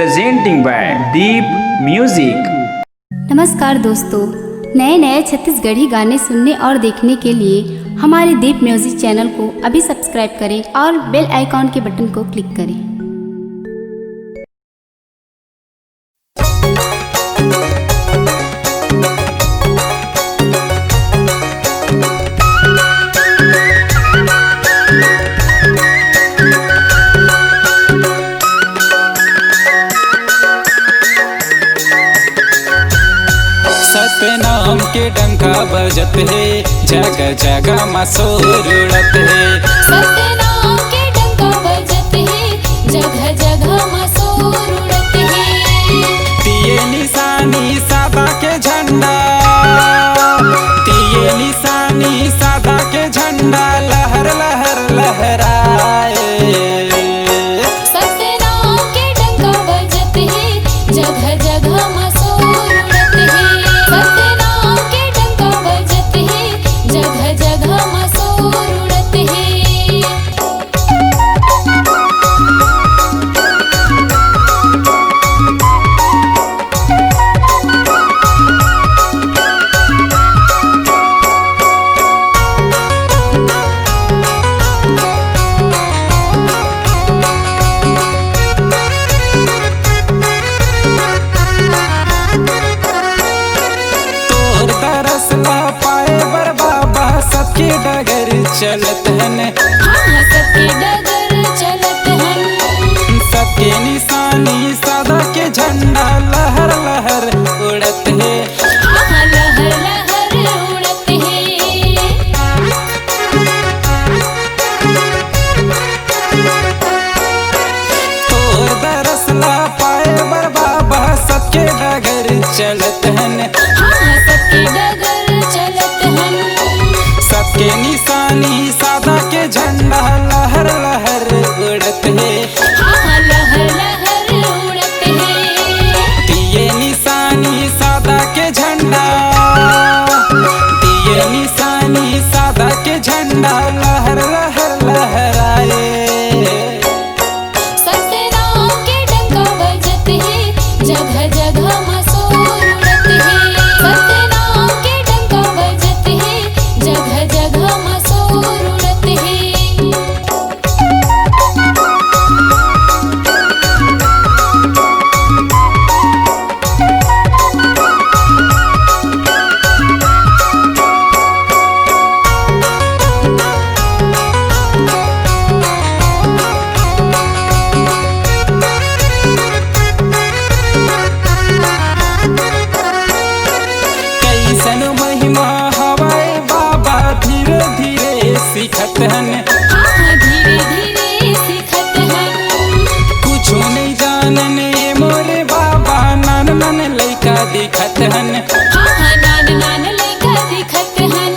presenting by Deep Music। नमस्कार दोस्तों, नए नए छत्तीसगढ़ी गाने सुनने और देखने के लिए हमारे दीप म्यूजिक चैनल को अभी सब्सक्राइब करें और बेल आइकॉन के बटन को क्लिक करें। सतनाम के डंका बजत है, जगह जगह मसूर उड़त है। सतनाम के डंका बजत है, जगह जगह मसूर उड़त है। तिये निशानी सादा के झंडा, तिये निशानी सादा के झंडा लहर लहर लहराए। सतनाम के डंका बजत है, जगह जगह मसूर उड़त है। सतनाम के डंका बजत है, जगह जगह मसूर उड़त है। तोर तरस ला पाए बर बाबा सबके डगर चलत हन। हाँ, सबके डगर चलत हन। सबके निशानी सादा के झंडा लहर लहर उड़त है। हाँ, लहर लहर उड़त है। तोर दरस ला पाए बर बाबा सबके डगर चलत हन। हाँ, सबके डगर चलत हन। सबके निशानी सादा के झंडा लहर लहर उड़त है। हाँ, लहर लहर उड़त है। दिए निशानी सादा के झंडा, दिए निशानी सादा के झंडा लहर लहर लहराए। सतनाम के डंका बजत है, जगह जगह मसूर उड़त है। सतनाम के डंका बजत है, जगह जगह मसूर उड़त है। कैसन महिमा हवाए बाबा धीरे धीरे सिखत हन। हाँ, धीरे धीरे सिखत हन। कुछ नहीं जानने मोरे बाबा नान नान लइका दिखत हन। हाँ, नान नान लइका दिखत हन।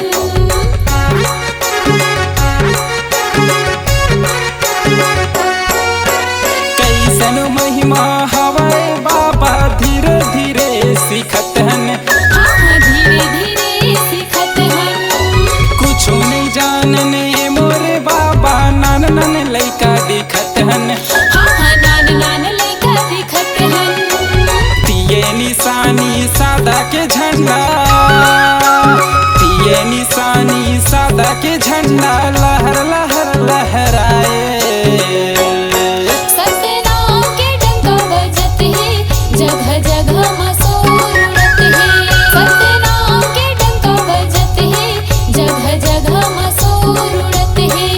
कैसन महिमा हवाए बाबा धीरे धीरे सिखत हन। हाँ, धीरे धीरे सिखत हन। कुछ नहीं जानने मोरे बाबा नान नान लइका दिखत हन। हाँ, नान नान लइका दिखत हन। तिये निशानी सादा के झंडा, तिये निशानी सादा के झंडा लहर लहर लहराए। सतनाम के डंका बजत है, जगह जगह मसूर उड़त है। सतनाम के डंका बजत है, जगह जगह मसूर उड़त है।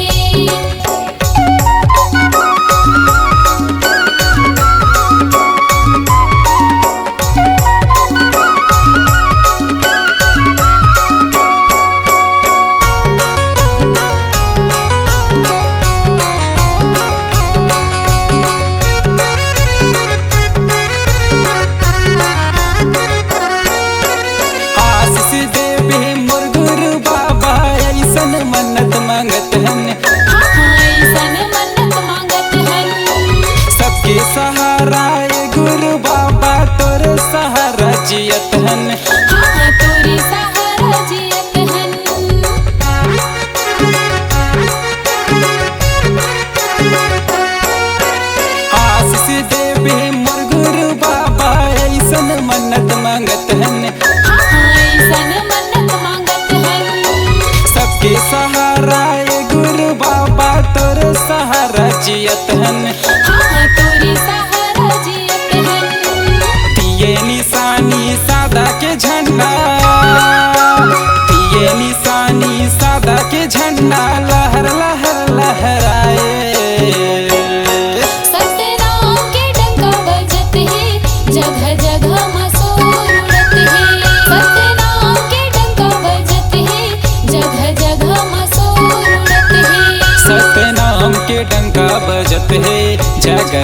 आशीष देवे मोर गुरु बाबा ऐसन मन्नत मांगत हन। हाँ, ऐसन मन्नत मांगत हन। सबके सहारा ए गुरु बाबा तोर सहारा जियत हन। हाँ, तोरी सहारा जियत हन। आशीष देवे मोर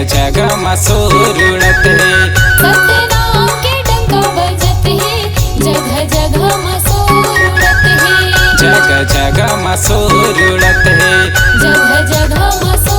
जगह मसूर उड़त है। सतनाम के डंका बजत है, जगह जगह मसूर उड़त है। जगह जगह मसूर उड़त है। जगह जगह मसूर